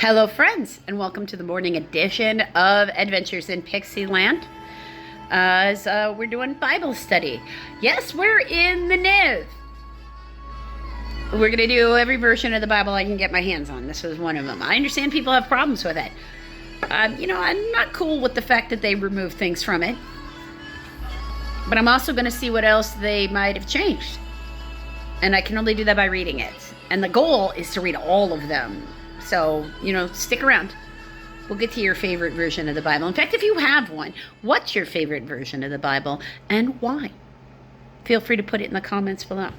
Hello, friends, and welcome to the morning edition of Adventures in Pixie Land. As we're doing Bible study. Yes, we're in the NIV. We're going to do every version of the Bible I can get my hands on. This was one of them. I understand people have problems with it. I'm not cool with the fact that they remove things from it. But I'm also going to see what else they might have changed. And I can only do that by reading it. And the goal is to read all of them. So, stick around. We'll get to your favorite version of the Bible. In fact, if you have one, what's your favorite version of the Bible and why? Feel free to put it in the comments below.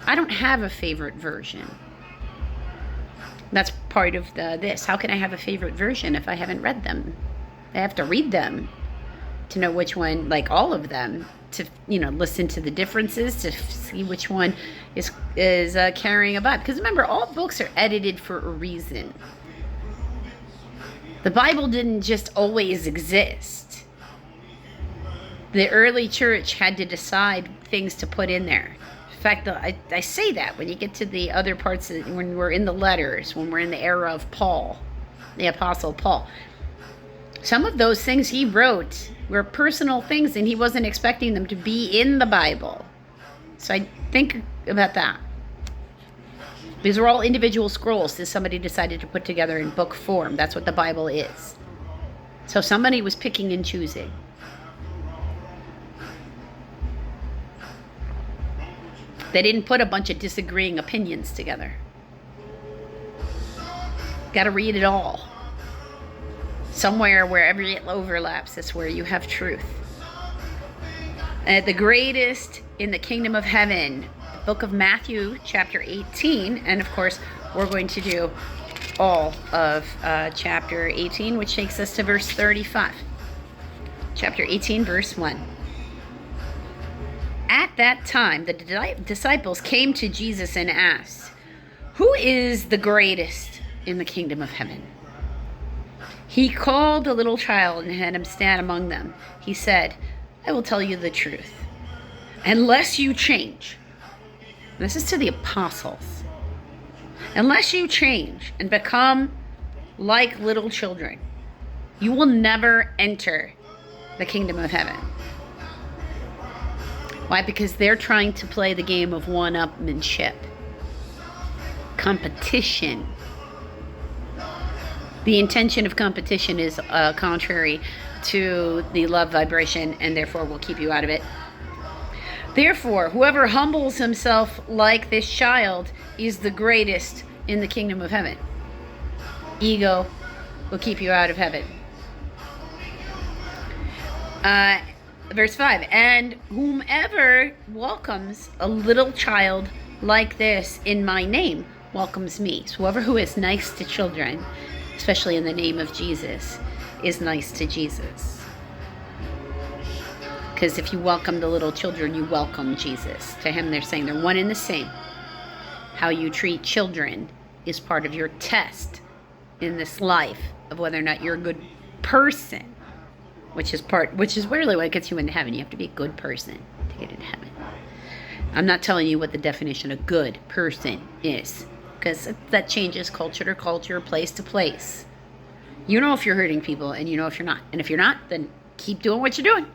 I don't have a favorite version. That's part of this. How can I have a favorite version if I haven't read them? I have to read them to know which one, like all of them, to listen to the differences, to see which one is carrying a vibe. Because remember, all books are edited for a reason. The Bible didn't just always exist. The early church had to decide things to put in there. In fact, I say that when you get to the other parts, when we're in the letters, when we're in the era of Paul, the Apostle Paul. Some of those things he wrote were personal things, and he wasn't expecting them to be in the Bible. So I think about that. These are all individual scrolls that somebody decided to put together in book form. That's what the Bible is. So somebody was picking and choosing. They didn't put a bunch of disagreeing opinions together. Got to read it all. Somewhere, wherever it overlaps, is where you have truth. The greatest in the kingdom of heaven, the book of Matthew, chapter 18. And of course, we're going to do all of chapter 18, which takes us to verse 35. Chapter 18, verse 1. At that time, the disciples came to Jesus and asked, "Who is the greatest in the kingdom of heaven?" He called a little child and had him stand among them. He said, "I will tell you the truth. Unless you change," this is to the apostles, "unless you change and become like little children, you will never enter the kingdom of heaven." Why? Because they're trying to play the game of one-upmanship, competition. The intention of competition is contrary to the love vibration, and therefore will keep you out of it. Therefore, whoever humbles himself like this child is the greatest in the kingdom of heaven. Ego will keep you out of heaven. Verse 5, and whomever welcomes a little child like this in my name welcomes me. So whoever who is nice to children, especially in the name of Jesus, is nice to Jesus. Because if you welcome the little children, you welcome Jesus. To him, they're saying they're one and the same. How you treat children is part of your test in this life of whether or not you're a good person, which is really what gets you into heaven. You have to be a good person to get into heaven. I'm not telling you what the definition of good person is, because that changes culture to culture, place to place. You know if you're hurting people, and you know if you're not. And if you're not, then keep doing what you're doing.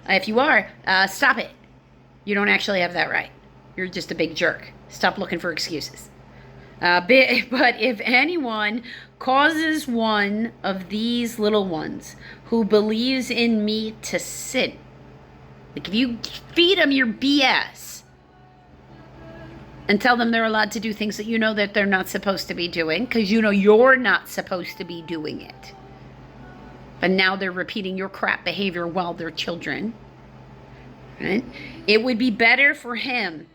If you are, stop it. You don't actually have that right. You're just a big jerk. Stop looking for excuses. But if anyone causes one of these little ones who believes in me to sin, like if you feed them your BS and tell them they're allowed to do things that you know that they're not supposed to be doing, because you know you're not supposed to be doing it, but now they're repeating your crap behavior while they're children, right? It would be better for him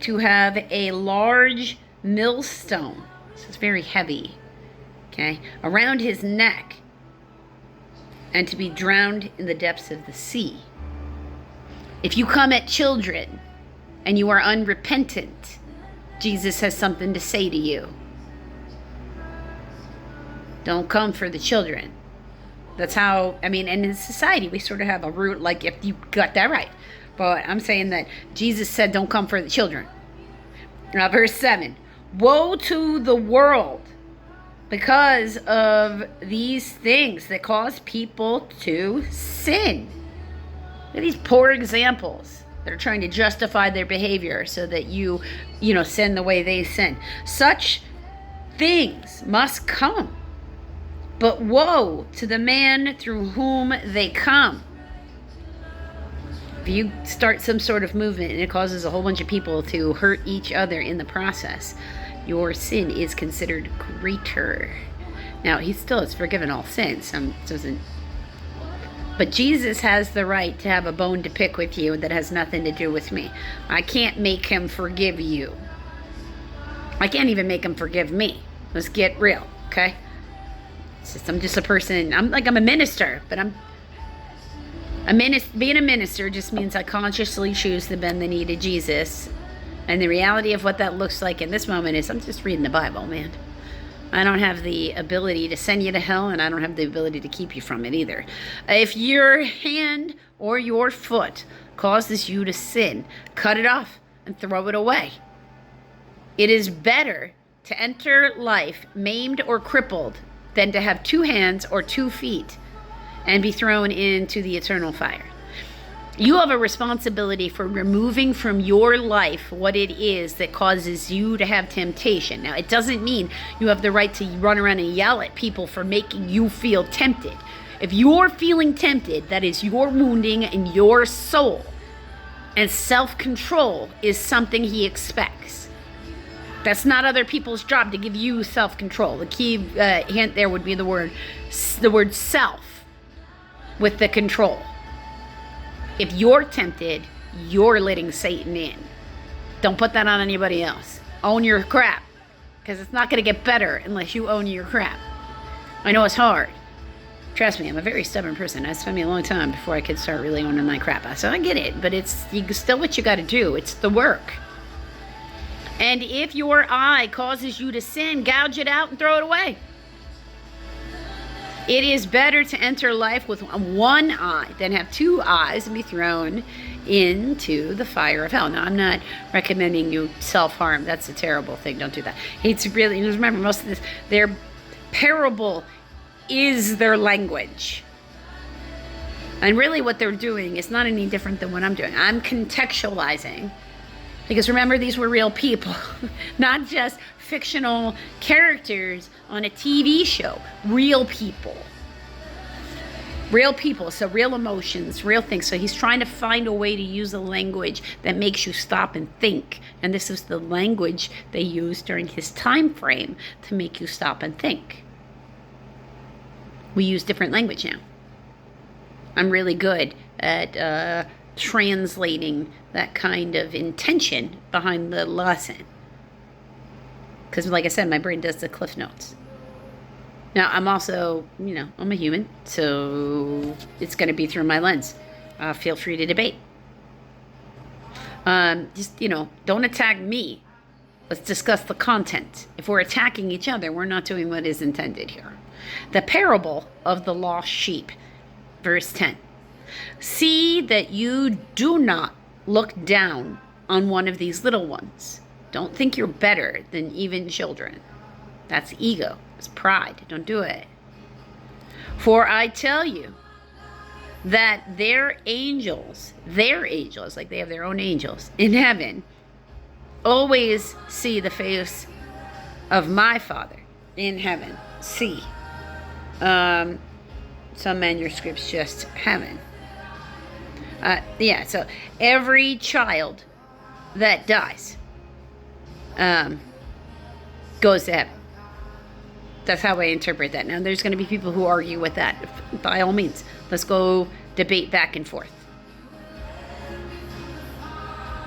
to have a large millstone, this is very heavy, okay, around his neck, and to be drowned in the depths of the sea. If you come at children and you are unrepentant, Jesus has something to say to you. Don't come for the children. That's how, and in society, we sort of have a root, like if you got that right. But I'm saying that Jesus said, don't come for the children. Verse 7, woe to the world because of these things that cause people to sin. These poor examples that are trying to justify their behavior so that you sin the way they sin. Such things must come. But woe to the man through whom they come. If you start some sort of movement and it causes a whole bunch of people to hurt each other in the process, your sin is considered greater. Now, he still has forgiven all sins. But Jesus has the right to have a bone to pick with you that has nothing to do with me. I can't make him forgive you. I can't even make him forgive me. Let's get real, okay? I'm just a person. I'm a minister, but being a minister just means I consciously choose to bend the knee to Jesus. And the reality of what that looks like in this moment is I'm just reading the Bible, man. I don't have the ability to send you to hell, and I don't have the ability to keep you from it either. If your hand or your foot causes you to sin, cut it off and throw it away. It is better to enter life maimed or crippled than to have 2 hands or 2 feet and be thrown into the eternal fire. You have a responsibility for removing from your life what it is that causes you to have temptation. Now, it doesn't mean you have the right to run around and yell at people for making you feel tempted. If you're feeling tempted, that is your wounding in your soul. And self-control is something he expects. That's not other people's job to give you self-control. The key hint there would be the word self with the control. If you're tempted, you're letting Satan in. Don't put that on anybody else. Own your crap, because it's not going to get better unless you own your crap. I know it's hard. Trust me, I'm a very stubborn person. It took me a long time before I could start really owning my crap. So I get it, but it's still what you got to do. It's the work. And if your eye causes you to sin, gouge it out and throw it away. It is better to enter life with 1 eye than have 2 eyes and be thrown into the fire of hell. Now, I'm not recommending you self-harm. That's a terrible thing. Don't do that. It's really, remember, most of this, their parable is their language. And really what they're doing is not any different than what I'm doing. I'm contextualizing. Because remember, these were real people, not just fictional characters on a TV show. Real people. Real people, so real emotions, real things. So he's trying to find a way to use a language that makes you stop and think. And this is the language they used during his time frame to make you stop and think. We use different language now. I'm really good at translating that kind of intention behind the lesson. Because like I said, my brain does the cliff notes. Now, I'm also, I'm a human, so it's going to be through my lens. Feel free to debate. Don't attack me. Let's discuss the content. If we're attacking each other, we're not doing what is intended here. The parable of the lost sheep, verse 10. See that you do not look down on one of these little ones. Don't think you're better than even children. That's ego. It's pride. Don't do it. For I tell you that their angels, like they have their own angels in heaven, always see the face of my Father in heaven. See. Some manuscripts just heaven. So every child that dies goes to heaven. That's how I interpret that. Now, there's going to be people who argue with that. By all means, let's go debate back and forth.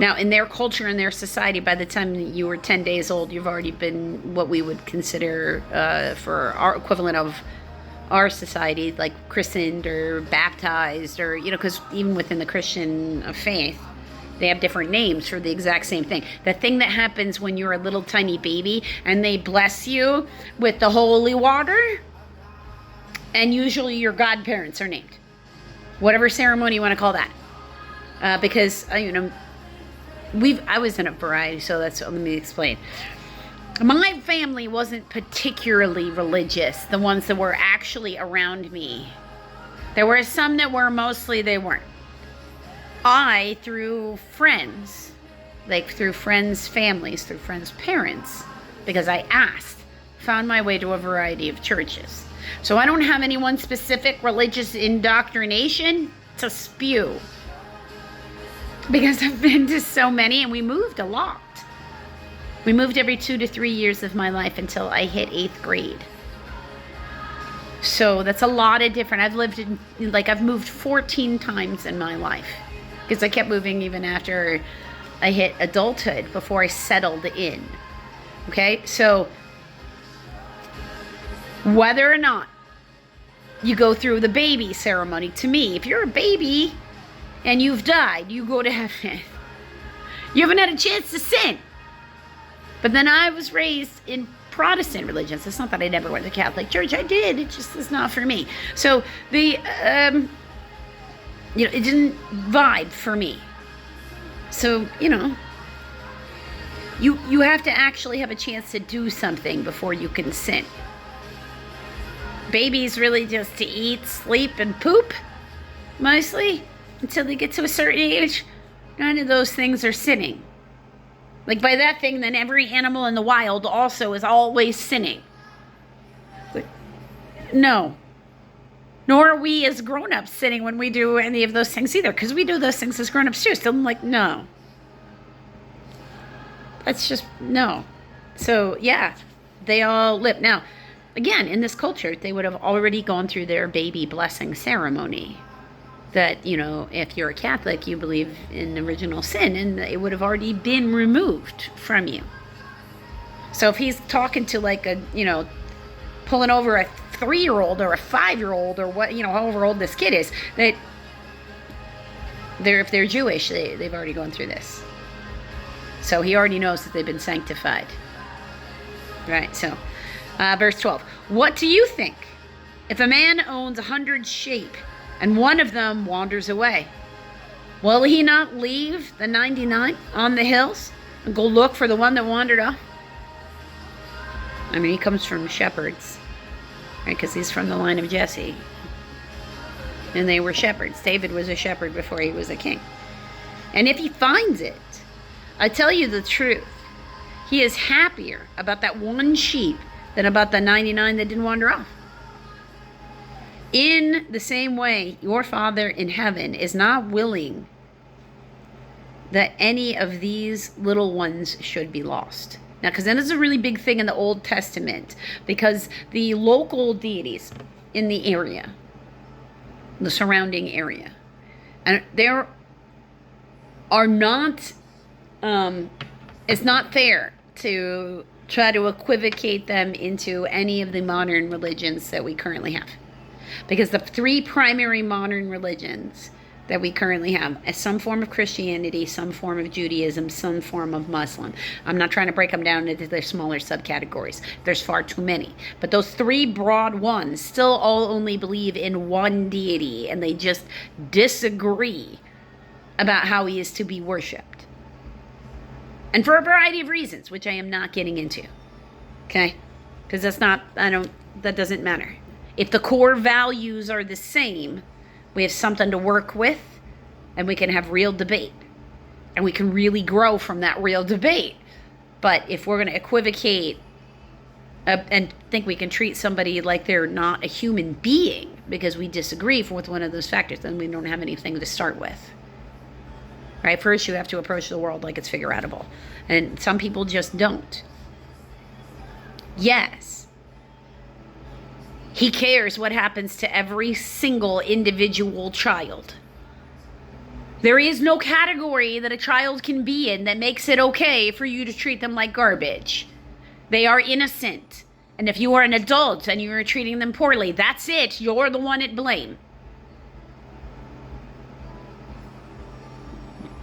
Now, in their culture, in their society, by the time you were 10 days old, you've already been what we would consider for our equivalent of our society, like christened or baptized, or, because even within the Christian faith, they have different names for the exact same thing. The thing that happens when you're a little tiny baby and they bless you with the holy water, and usually your godparents are named. Whatever ceremony you want to call that. Because, I was in a variety, so let me explain. My family wasn't particularly religious, the ones that were actually around me. There were some that were, mostly they weren't. I, through friends, like through friends' families, through friends' parents, because I asked, found my way to a variety of churches. So I don't have any one specific religious indoctrination to spew, because I've been to so many, and we moved a lot. We moved every 2 to 3 years of my life until I hit 8th grade. So that's a lot of different. I've moved 14 times in my life, because I kept moving even after I hit adulthood, before I settled in. Okay, so whether or not you go through the baby ceremony, to me, if you're a baby and you've died, you go to heaven. You haven't had a chance to sin. But then I was raised in Protestant religions. It's not that I never went to Catholic church. I did. It just is not for me. So it didn't vibe for me. So, you have to actually have a chance to do something before you can sin. Babies really just to eat, sleep, and poop, mostly, until they get to a certain age. None of those things are sinning. Like, by that thing, then every animal in the wild also is always sinning. But no. Nor are we as grown-ups sinning when we do any of those things either, because we do those things as grown-ups too. So I'm like, no. That's just, no. So, yeah, they all live. Now, again, in this culture, they would have already gone through their baby blessing ceremony. That, if you're a Catholic, you believe in original sin, and it would have already been removed from you. So if he's talking to pulling over a 3-year-old or a 5-year-old or what, however old this kid is, that if they're Jewish, they've already gone through this. So he already knows that they've been sanctified. Right, so verse 12. What do you think? If a man owns 100 sheep, and one of them wanders away, will he not leave the 99 on the hills and go look for the one that wandered off? I mean, he comes from shepherds, right? Because he's from the line of Jesse. And they were shepherds. David was a shepherd before he was a king. And if he finds it, I tell you the truth, he is happier about that one sheep than about the 99 that didn't wander off. In the same way, your Father in heaven is not willing that any of these little ones should be lost. Now, because that is a really big thing in the Old Testament, because the local deities in the area, the surrounding area, and there are not, it's not fair to try to equivocate them into any of the modern religions that we currently have. Because the 3 primary modern religions that we currently have is some form of Christianity, some form of Judaism, some form of Muslim. I'm not trying to break them down into their smaller subcategories. There's far too many. But those 3 broad ones still all only believe in one deity, and they just disagree about how he is to be worshipped. And for a variety of reasons, which I am not getting into. Okay? Because that doesn't matter. If the core values are the same, we have something to work with, and we can have real debate. And we can really grow from that real debate. But if we're going to equivocate and think we can treat somebody like they're not a human being because we disagree with one of those factors, then we don't have anything to start with. Right? First, you have to approach the world like it's figure-outable. And some people just don't. Yes. He cares what happens to every single individual child. There is no category that a child can be in that makes it okay for you to treat them like garbage. They are innocent. And if you are an adult and you are treating them poorly, that's it. You're the one at blame.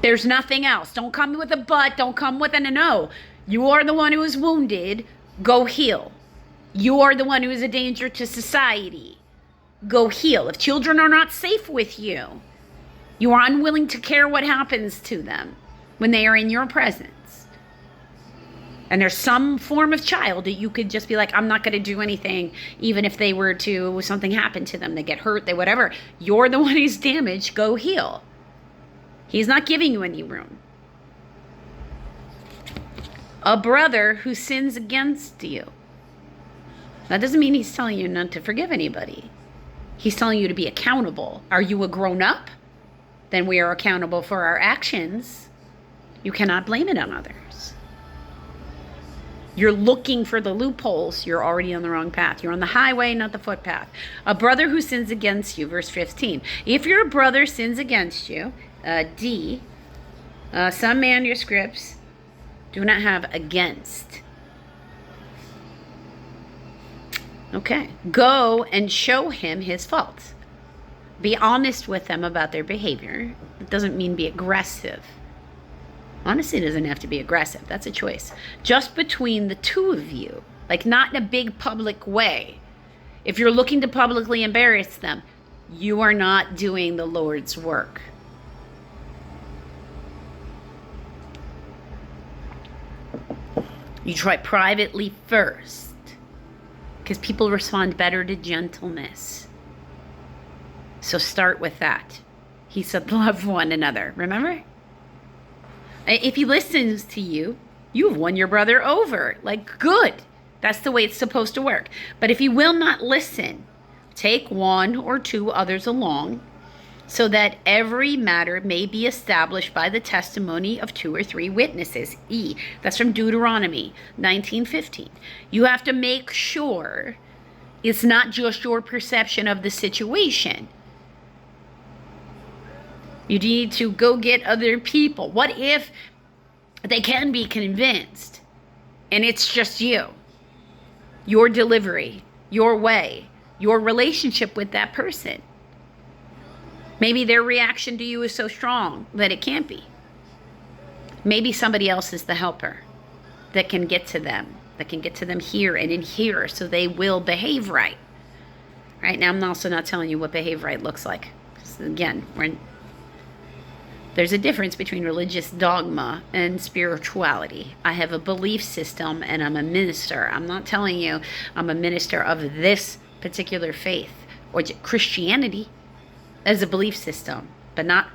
There's nothing else. Don't come with a but. Don't come with a no. You are the one who is wounded. Go heal. You are the one who is a danger to society. Go heal. If children are not safe with you, you are unwilling to care what happens to them when they are in your presence. And there's some form of child that you could just be like, I'm not going to do anything, even if they were to, something happen to them, they get hurt, they whatever. You're the one who's damaged, go heal. He's not giving you any room. A brother who sins against you. That doesn't mean he's telling you not to forgive anybody. He's telling you to be accountable. Are you a grown-up? Then we are accountable for our actions. You cannot blame it on others. You're looking for the loopholes. You're already on the wrong path. You're on the highway, not the footpath. A brother who sins against you, verse 15. If your brother sins against you, D, some manuscripts do not have against. Okay. Go and show him his faults. Be honest with them about their behavior. It doesn't mean be aggressive. Honesty doesn't have to be aggressive. That's a choice. Just between the two of you. Like not in a big public way. If you're looking to publicly embarrass them, you are not doing the Lord's work. You try privately first. Because people respond better to gentleness. So start with that. He said, love one another. Remember? If he listens to you, you've won your brother over. Like, good. That's the way it's supposed to work. But if he will not listen, take one or two others along, so that every matter may be established by the testimony of 2 or 3 witnesses. E, that's from Deuteronomy 19:15. You have to make sure it's not just your perception of the situation. You need to go get other people. What if they can be convinced and it's just you? Your delivery, your way, your relationship with that person. Maybe their reaction to you is so strong that it can't be. Maybe somebody else is the helper that can get to them, here and in here, so they will behave right. Right now, I'm also not telling you what behave right looks like. Again, there's a difference between religious dogma and spirituality. I have a belief system and I'm a minister. I'm not telling you I'm a minister of this particular faith or Christianity as a belief system, but not,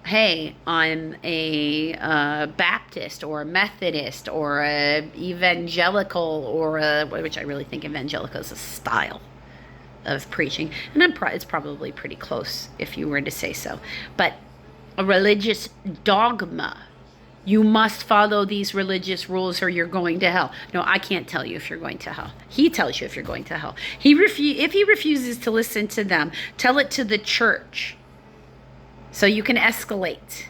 hey, I'm a Baptist or a Methodist or a evangelical or which I really think evangelical is a style of preaching, and it's probably pretty close if you were to say so. But a religious dogma, you must follow these religious rules or you're going to hell. No, I can't tell you if you're going to hell. He tells you if you're going to hell. If he refuses to listen to them, tell it to the church so you can escalate.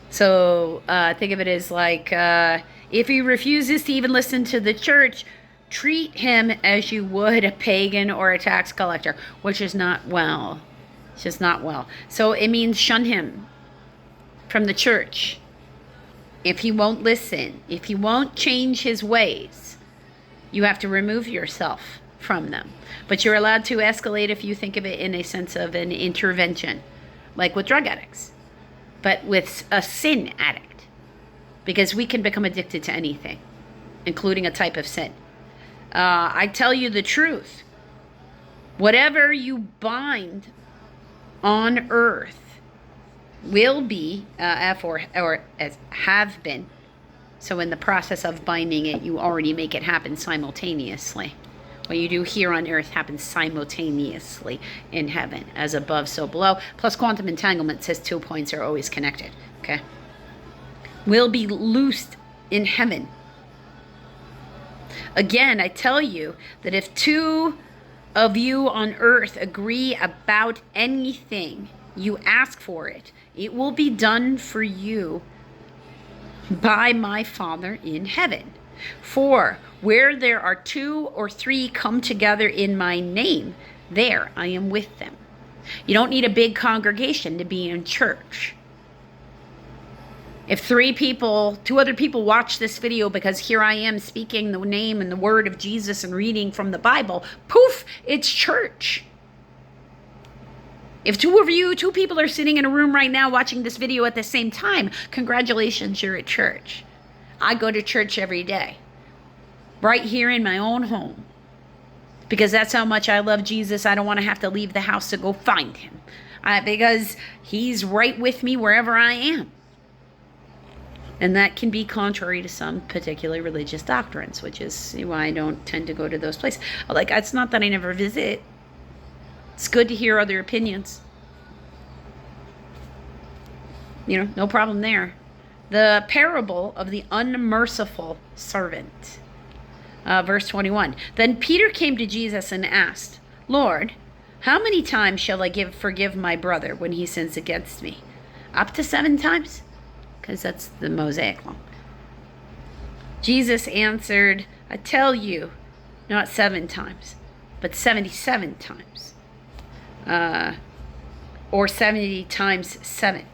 So think of it as like, if he refuses to even listen to the church, treat him as you would a pagan or a tax collector, which is not well. It's just not well. So it means shun him from the church. If he won't listen, if he won't change his ways, you have to remove yourself from them. But you're allowed to escalate if you think of it in a sense of an intervention, like with drug addicts, but with a sin addict, because we can become addicted to anything, including a type of sin. I tell you the truth. Whatever you bind on earth will be, or as have been. So in the process of binding it, you already make it happen simultaneously. What you do here on earth happens simultaneously in heaven. As above, so below. Plus quantum entanglement says 2 points are always connected. Okay? Will be loosed in heaven. Again, I tell you that if 2 of you on earth agree about anything, you ask for it, it will be done for you by my Father in heaven. For where there are 2 or 3 come together in my name, there I am with them. You don't need a big congregation to be in church. If 2 other people watch this video because here I am speaking the name and the word of Jesus and reading from the Bible, poof, it's church. If 2 people are sitting in a room right now watching this video at the same time, congratulations, you're at church. I go to church every day, right here in my own home, because that's how much I love Jesus. I don't want to have to leave the house to go find him, because he's right with me wherever I am. And that can be contrary to some particular religious doctrines, which is why I don't tend to go to those places. Like, it's not that I never visit. It's good to hear other opinions. No problem there. The parable of the unmerciful servant. Verse 21. Then Peter came to Jesus and asked, Lord, how many times shall I forgive my brother when he sins against me? Up to 7 times? Because that's the Mosaic law. Jesus answered, I tell you, not 7 times, but 77 times. Or 70 times 7.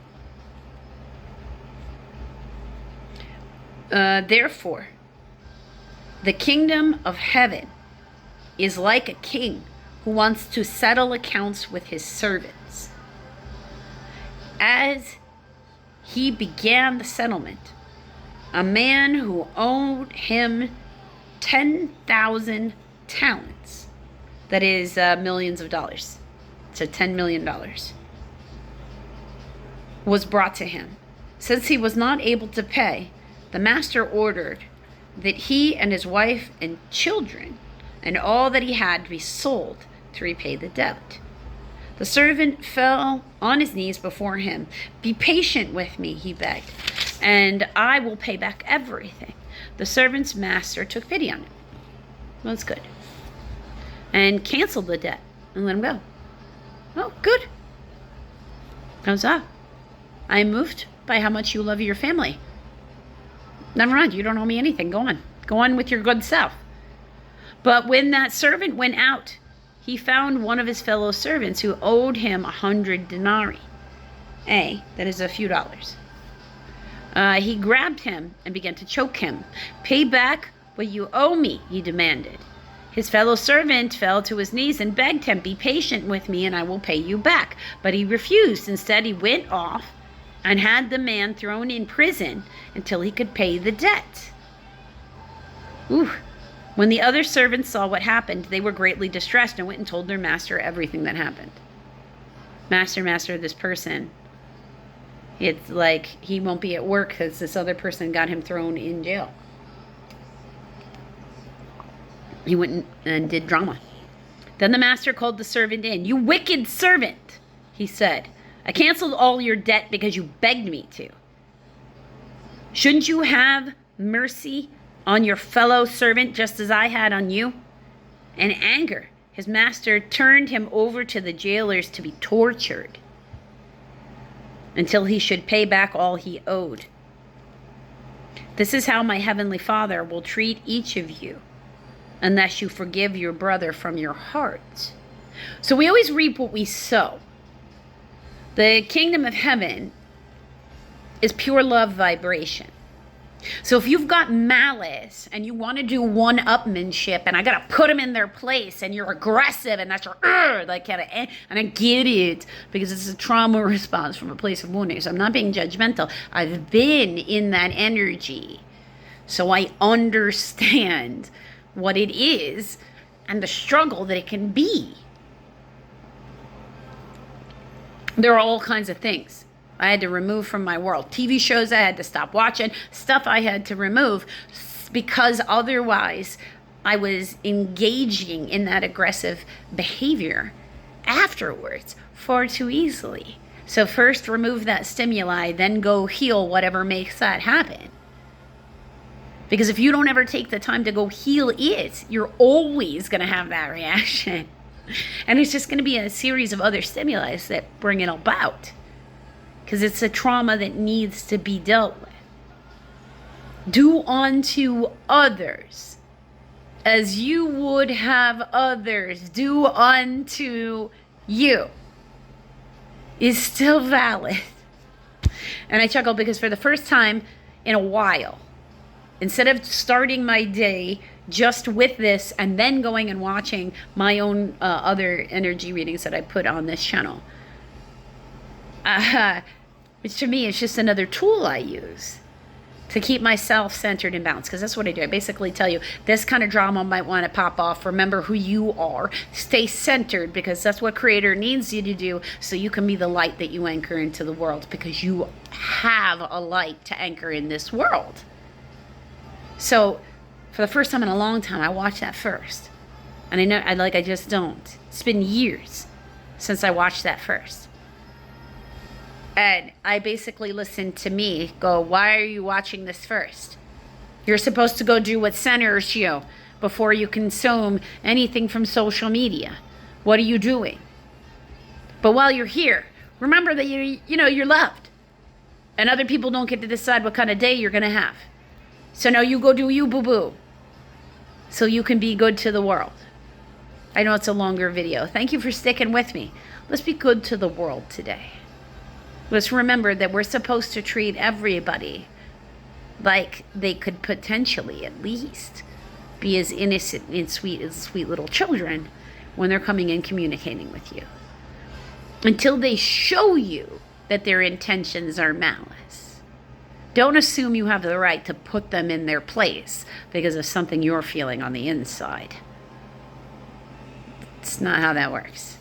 Therefore, the kingdom of heaven is like a king who wants to settle accounts with his servants. As he began the settlement, a man who owed him 10,000 talents, that is millions of dollars, so $10 million, was brought to him. Since he was not able to pay, the master ordered that he and his wife and children and all that he had be sold to repay the debt. The servant fell on his knees before him. Be patient with me, he begged, and I will pay back everything. The servant's master took pity on him. Well, that's good. And canceled the debt and let him go. Oh, good. How's that? I am moved by how much you love your family. Never mind, you don't owe me anything. Go on. Go on with your good self. But when that servant went out, he found one of his fellow servants who owed him 100 denarii. That is a few dollars. He grabbed him and began to choke him. Pay back what you owe me, he demanded. His fellow servant fell to his knees and begged him, be patient with me and I will pay you back. But he refused. Instead, he went off and had the man thrown in prison until he could pay the debt. Ooh. When the other servants saw what happened, they were greatly distressed and went and told their master everything that happened. Master, this person, it's like he won't be at work because this other person got him thrown in jail. He went and did drama. Then the master called the servant in. You wicked servant, he said. I canceled all your debt because you begged me to. Shouldn't you have mercy on your fellow servant just as I had on you? In anger, his master turned him over to the jailers to be tortured until he should pay back all he owed. This is how my heavenly Father will treat each of you unless you forgive your brother from your heart. So we always reap what we sow. The kingdom of heaven is pure love vibration. So if you've got malice and you want to do one-upmanship and I got to put them in their place and you're aggressive and that's your, like kind of, and I get it because it's a trauma response from a place of wounding. So I'm not being judgmental. I've been in that energy. So I understand what it is and the struggle that it can be. There are all kinds of things I had to remove from my world. TV shows I had to stop watching, stuff I had to remove because otherwise I was engaging in that aggressive behavior afterwards far too easily. So first remove that stimuli, then go heal whatever makes that happen. Because if you don't ever take the time to go heal it, you're always going to have that reaction. And it's just going to be a series of other stimuli that bring it about. Because it's a trauma that needs to be dealt with. Do unto others as you would have others do unto you is still valid. And I chuckle because for the first time in a while, instead of starting my day just with this and then going and watching my own other energy readings that I put on this channel, which to me is just another tool I use. to keep myself centered and balanced, because that's what I do. I basically tell you, this kind of drama might want to pop off. Remember who you are. Stay centered, because that's what Creator needs you to do, so you can be the light that you anchor into the world, because you have a light to anchor in this world. So for the first time in a long time, I watched that first. And I just don't. It's been years since I watched that first. And I basically listened to me go, why are you watching this first? You're supposed to go do what centers you before you consume anything from social media. What are you doing? But while you're here, remember that you're loved. And other people don't get to decide what kind of day you're going to have. So now you go do you, boo-boo. So you can be good to the world. I know it's a longer video. Thank you for sticking with me. Let's be good to the world today. Let's remember that we're supposed to treat everybody like they could potentially at least be as innocent and sweet as sweet little children when they're coming and communicating with you. Until they show you that their intentions are malice. Don't assume you have the right to put them in their place because of something you're feeling on the inside. It's not how that works.